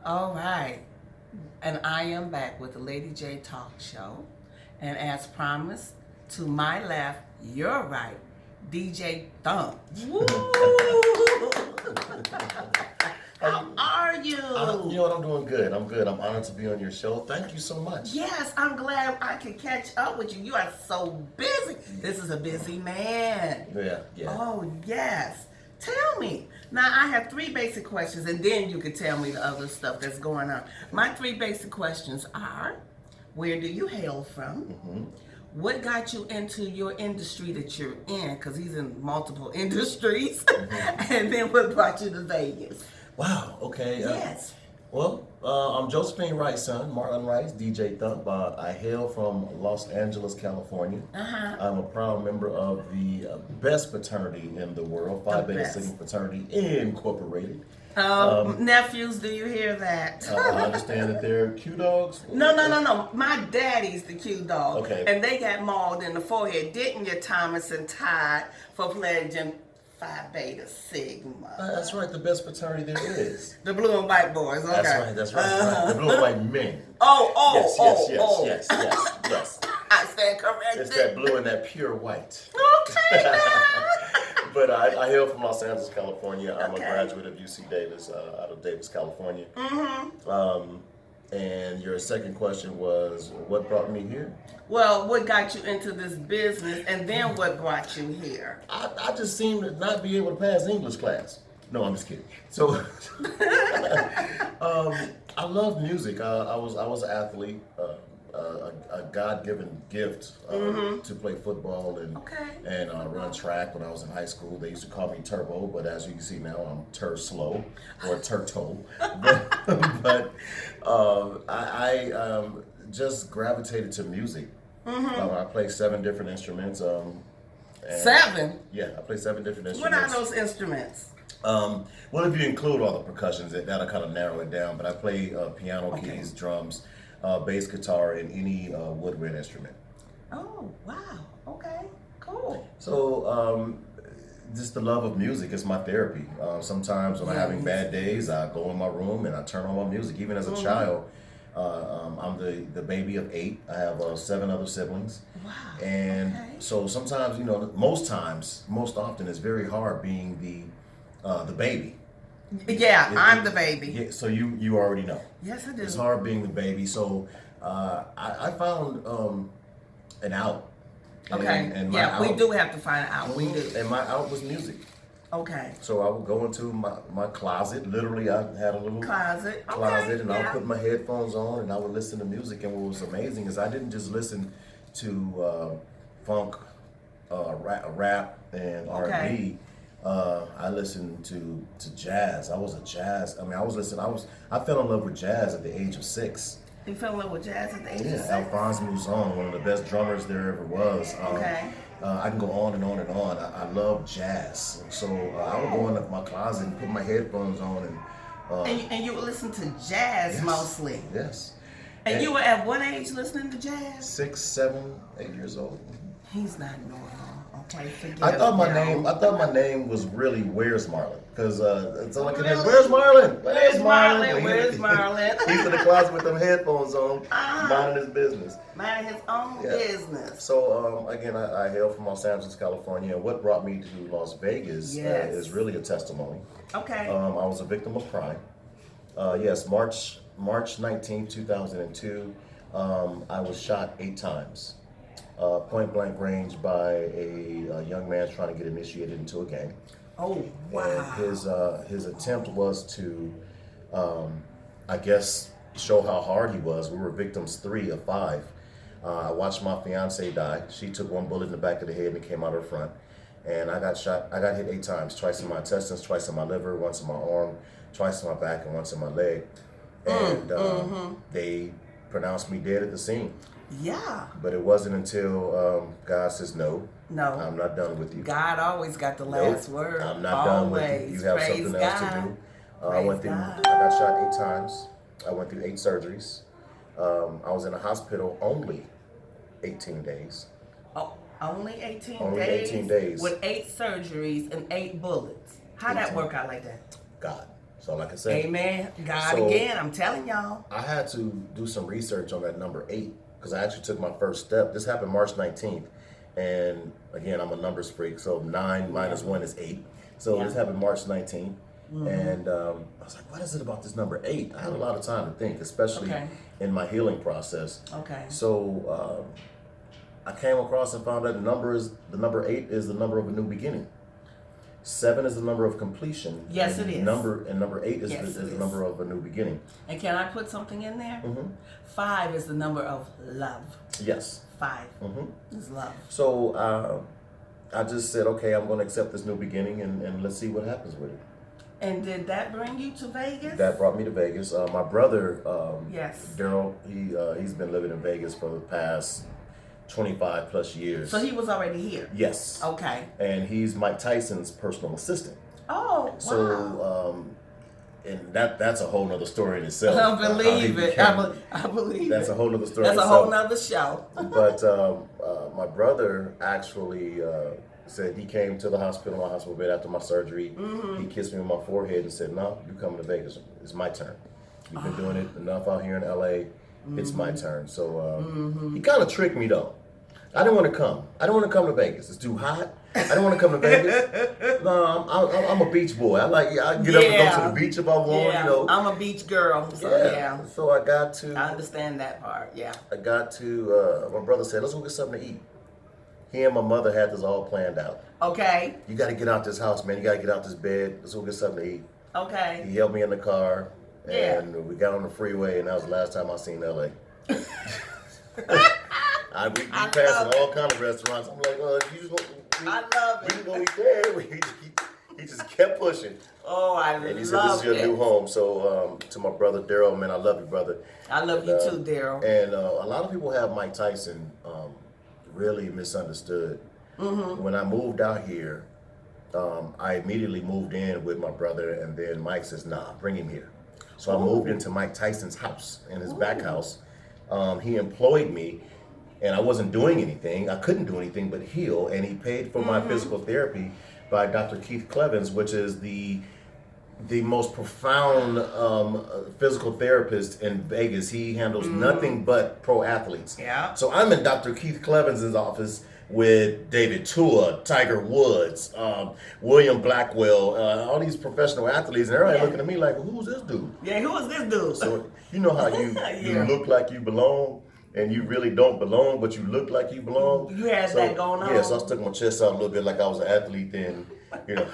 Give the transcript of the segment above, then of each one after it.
All right. And I am back with the Lady J Talk Show. And as promised, to my left, your right, DJ Thump. Woo! How are you? You know what? I'm doing good. I'm good. I'm honored to be on your show. Thank you so much. Yes, I'm glad I could catch up with you. You are so busy. This is a busy man. Yeah. Oh, yes. Tell me. Now, I have three basic questions, and then you can tell me the other stuff that's going on. My three basic questions are, where do you hail from? Mm-hmm. What got you into your industry that you're in? Because he's in multiple industries. Mm-hmm. And then what brought you to Vegas? Wow. Okay. Yes. I'm Josephine Wright's son, Marlon Wright, DJ Thump. I hail from Los Angeles, California. Uh-huh. I'm a proud member of the best fraternity in the world, Phi Beta Sigma Fraternity Incorporated. Nephews, do you hear that? I understand that they're Q dogs. No. My daddy's the Q dog. Okay. And they got mauled in the forehead, didn't you, Thomas and Todd, for pledging Phi Beta Sigma? That's right, the best fraternity there is. The blue and white boys, okay. That's right. The blue and white men. Yes. I stand corrected. It's that blue and that pure white. Okay, now. But I hail from Los Angeles, California. I'm Okay. a graduate of UC Davis, out of Davis, California. Mm-hmm. And your second question was, what brought me here? Well, what got you into this business, and then what brought you here? I just seem to not be able to pass English class. No, I'm just kidding. So, I love music. I was an athlete. A God-given gift to play football and run track when I was in high school. They used to call me Turbo, but as you can see now, I'm Slow or Turtle. but I just gravitated to music. I play 7 different instruments. 7? Yeah, I play 7 different instruments. What are those instruments? Well, if you include all the percussions, that'll kind of narrow it down. But I play piano, keys, drums, bass guitar, and any woodwind instrument. Oh, wow. Okay, cool. So, just the love of music is my therapy. Sometimes when I'm having bad days, I go in my room and I turn on my music. Even as a child, I'm the baby of 8. I have 7 other siblings. Wow. And so sometimes, most often, it's very hard being the baby. Yeah, I'm the baby. Yeah, so you already know. Yes, I do. It's hard being the baby. So I found an out. And we do have to find out. We do. And my out was music. Okay. So I would go into my closet. Literally, I had a little closet, and I would put my headphones on and I would listen to music. And what was amazing is I didn't just listen to funk, rap, and R&B. I listened to jazz. I fell in love with jazz at the age of 6. You fell in love with jazz at the age of 6? Alphonse Mouzon, one of the best drummers there ever was. I can go on and on and on. I love jazz. So I would go into my closet and put my headphones on and you would listen to jazz mostly? Yes. And you were at what age listening to jazz? 6, 7, 8 years old. He's not normal. Okay, forget I thought my name was really Where's Marlon? Because it's all I could hear. Where's Marlon? Where's Marlon? Where's Marlon? He's in the closet with them headphones on, minding his business. Minding his own business. So again, I hail from Los Angeles, California. What brought me to Las Vegas is really a testimony. Okay. I was a victim of crime. March 19th, 2002. I was shot 8 times. Point blank range by a young man trying to get initiated into a gang. Oh, wow. And his attempt was to, I guess, show how hard he was. We were victims 3 of 5. I watched my fiance die. She took 1 bullet in the back of the head and came out her front. And I got shot. I got hit 8 times, twice in my intestines, twice in my liver, once in my arm, twice in my back, and once in my leg. And they pronounced me dead at the scene. Yeah. But it wasn't until God says, no, I'm not done with you. God always got the last word. I'm not done with you. You have Praise something God. else to do. I got shot 8 times. I went through 8 surgeries. I was in a hospital only 18 days. Oh, only 18 days? Only 18 days. With 8 surgeries and 8 bullets. How'd that work out like that? God. So like I said, Amen. God So- again, I'm telling y'all. I had to do some research on that number 8 because I actually took my first step. This happened March 19th. And again, I'm a numbers freak. So 9 minus 1 is 8. So this happened March 19th. And I was like, what is it about this number 8? I had a lot of time to think, especially in my healing process. Okay. So I came across and found that the number 8 is the number of a new beginning. 7 is the number of completion. Yes, and it is. Number 8 is, Yes, the, it is the is. number of a new beginning. And can I put something in there? Mm-hmm. 5 is the number of love. Yes. 5 Mm-hmm. is love. So I just said, okay, I'm going to accept this new beginning and let's see what happens with it. And did that bring you to Vegas? That brought me to Vegas. My brother, Yes. Daryl, he's been living in Vegas for the past 25 plus years. So he was already here? Yes. Okay. And he's Mike Tyson's personal assistant. Oh, wow. So, and that's a whole nother story in itself. I believe it. I believe That's it. a whole nother story. That's in a itself. whole nother show. But my brother actually said he came to the hospital, my hospital bed after my surgery. He kissed me on my forehead and said, "No, you coming to Vegas. It's my turn. You've been doing it enough out here in LA. It's my turn." So he kind of tricked me though. I didn't want to come. I don't want to come to Vegas. It's too hot. I don't want to come to Vegas. No, I'm a beach boy. I get up and go to the beach if I want. Yeah, You know. I'm a beach girl. So yeah. So I got to. I understand that part. Yeah. I got to. My brother said, "Let's go get something to eat." He and my mother had this all planned out. Okay. You got to get out this house, man. You got to get out this bed. Let's go get something to eat. Okay. He helped me in the car, Yeah. and we got on the freeway, and that was the last time I seen LA. We passing all kind of restaurants. I'm like, you just I love we it. can go eat there. He just kept pushing. Oh, I And he said, love "This is your it. new home." So to my brother Daryl, man, I love you, brother. I love you too, Daryl. And a lot of people have Mike Tyson really misunderstood. When I moved out here, I immediately moved in with my brother, and then Mike says, "Nah, bring him here." So I moved into Mike Tyson's house, in his back house. He employed me, and I wasn't doing anything. I couldn't do anything but heal, and he paid for my physical therapy by Dr. Keith Clevens, which is the most profound physical therapist in Vegas. He handles nothing but pro athletes. Yeah. So I'm in Dr. Keith Clevens' office with David Tua, Tiger Woods, William Blackwell, all these professional athletes, and everybody looking at me like, "Who's this dude?" Yeah, who is this dude? So you know how you look like you belong, and you really don't belong, but you look like you belong. You had that going on. Yeah, so I stuck my chest out a little bit like I was an athlete then, you know.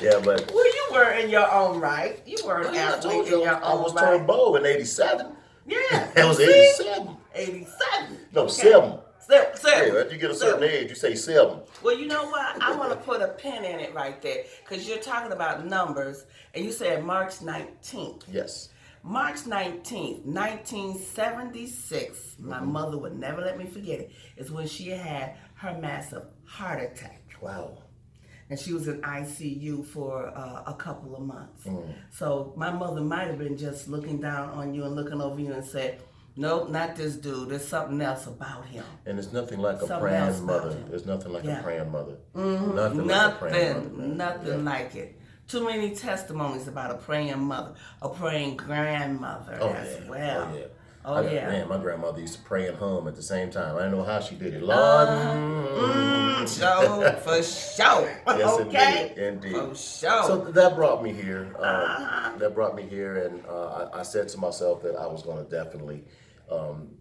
Yeah, but Well, you were in your own right. You were an I athlete told in you your I was own right. Turnbow in '87. Yeah. That was See? '87. 87. No, Okay. 7. Seven. Yeah, after you get a certain age, you say 7. Well, you know what? I want to put a pin in it right there because you're talking about numbers, and you said March 19th. Yes. March 19th, 1976, my mother would never let me forget it, is when she had her massive heart attack. Wow. And she was in ICU for a couple of months. So my mother might have been just looking down on you and looking over you and said, "Nope, not this dude. There's something else about him." And it's nothing like a Something else praying about mother. it. There's nothing like Yeah. a praying mother. Nothing like a praying mother. man. Nothing Yeah. like it. Too many testimonies about a praying mother, a praying grandmother as well. Oh, yeah. Oh, yeah. Man, my grandmother used to pray and hum at the same time. I didn't know how she did it. Lord. Sure, for sure. Yes, Okay? indeed. For sure. So that brought me here. That brought me here, and I said to myself that I was going to definitely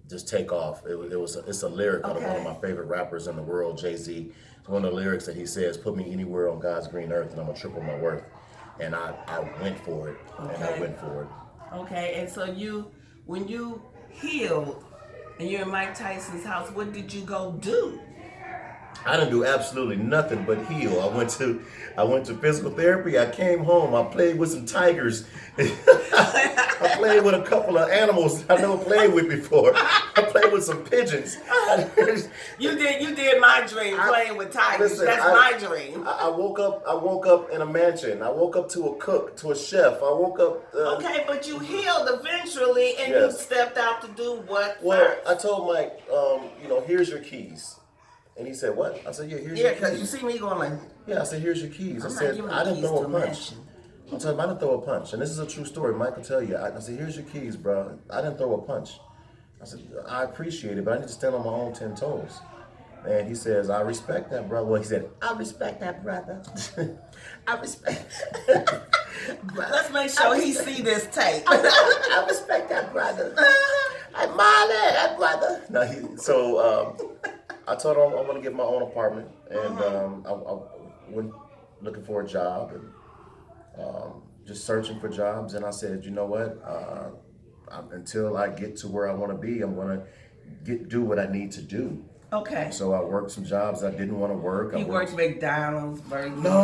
just take off. It's a lyric out of one of my favorite rappers in the world, Jay-Z. It's one of the lyrics that he says, "Put me anywhere on God's green earth, and I'm gonna triple my worth." And I went for it, and I went for it. Okay, and so when you healed and you're in Mike Tyson's house, what did you go do? I didn't do absolutely nothing but heal. I went to physical therapy. I came home. I played with some tigers. I played with a couple of animals I never played with before. I played with some pigeons. You did my dream playing with tigers. Listen, That's my dream. I woke up in a mansion. I woke up to a cook, to a chef. I woke up. Okay, but you healed eventually, and you Yes. stepped out to do what? Well, first? I told Mike, here's your keys. And he said, "What?" I said, "Yeah, here's Yeah, your because you keys." see me going like, Yeah, I said, "Here's your keys." I'm I not said, giving "I the didn't keys throw to a a punch." mansion. I told him I didn't throw a punch, and this is a true story. Mike will tell you. I said, "Here's your keys, bro. I didn't throw a punch." I said, "I appreciate it, but I need to stand on my own 10 toes." And he says, "I respect that, brother." Well, he said, "I respect that, brother." I respect. Let's make sure he see this tape. I respect that, brother. I admire that, brother. No, I told him I want to get my own apartment, and I went looking for a job and just searching for jobs. And I said, you know what? Until I get to where I want to be, I'm going to do what I need to do. Okay. So I worked some jobs I didn't want to work. You worked McDonald's, Burger King. No.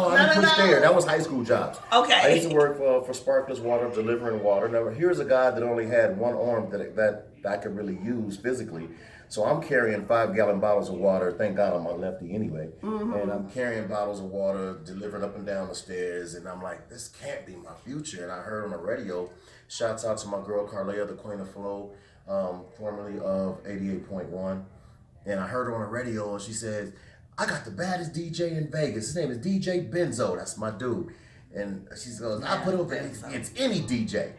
I didn't push there. That was high school jobs. Okay. I used to work for Sparkless Water, delivering water. Now, here's a guy that only had one arm that I could really use physically. So I'm carrying 5-gallon bottles of water. Thank God I'm a lefty anyway. And I'm carrying bottles of water, delivering up and down the stairs. And I'm like, this can't be my future. And I heard on the radio, shouts out to my girl Carlea, the Queen of Flow, formerly of 88.1. And I heard her on the radio, and she says, "I got the baddest DJ in Vegas. His name is DJ Benzo. That's my dude." And she goes, "I put him it's any DJ."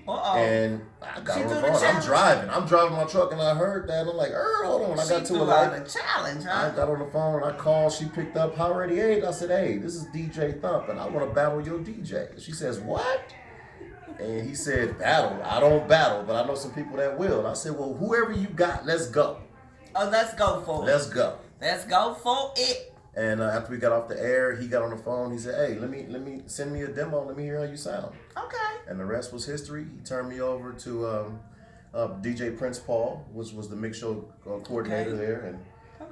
And I got on the phone. I'm driving my truck, and I heard that. I'm like, hold on. I got to a challenge, huh? I got on the phone, and I called. She picked up Power 88. I said, "Hey, this is DJ Thump, and I want to battle your DJ." She says, "What?" And he said, "Battle? I don't battle, but I know some people that will." And I said, "Well, whoever you got, let's go." Oh, let's go for it. Let's go. Let's go for it. And after we got off the air, he got on the phone. He said, "Hey, let me send me a demo. Let me hear how you sound." Okay. And the rest was history. He turned me over to DJ Prince Paul, which was the mix show coordinator there, and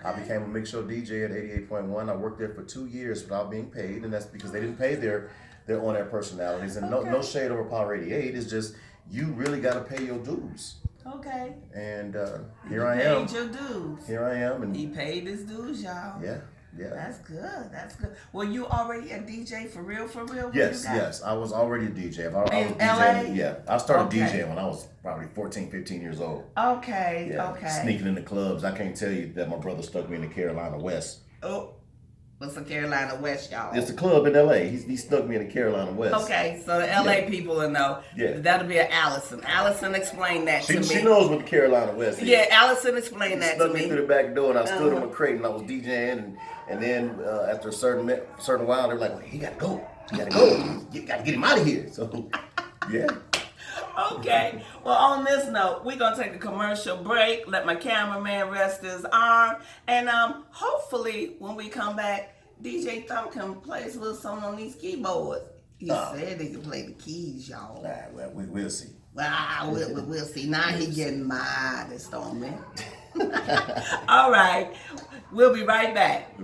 I became a mix show DJ at 88.1. I worked there for 2 years without being paid, and that's because they didn't pay their on-air personalities. And no shade over Power 88. It's just you really got to pay your dues. Okay. And here I am. He paid your dues. Here I am. And he paid his dues, y'all. Yeah. That's good. Were you already a DJ for real? Yes. I was already a DJ. I was in DJing, LA? Yeah. I started DJing when I was probably 14, 15 years old. Okay. Yeah. Okay. Sneaking in the clubs. I can't tell you that my brother stuck me in the Carolina West. Oh. What's the Carolina West, y'all? It's a club in LA. He stuck me in the Carolina West. Okay, so the LA people will know. Yeah. That'll be an Allison. Allison, explain that to me. She knows what the Carolina West is. Yeah, Allison, explain that to me. Snuck me through the back door, and I stood on a crate, and I was DJing, and then after a certain while, they were like, "Well, he gotta go. You gotta get him out of here." So, yeah. Okay. Well, on this note, we're going to take a commercial break, let my cameraman rest his arm, and hopefully when we come back, DJ Thump can play us a little something on these keyboards. He said he could play the keys, y'all. Well, we'll see. Well, we'll see. Now he getting modest on me. All right. We'll be right back.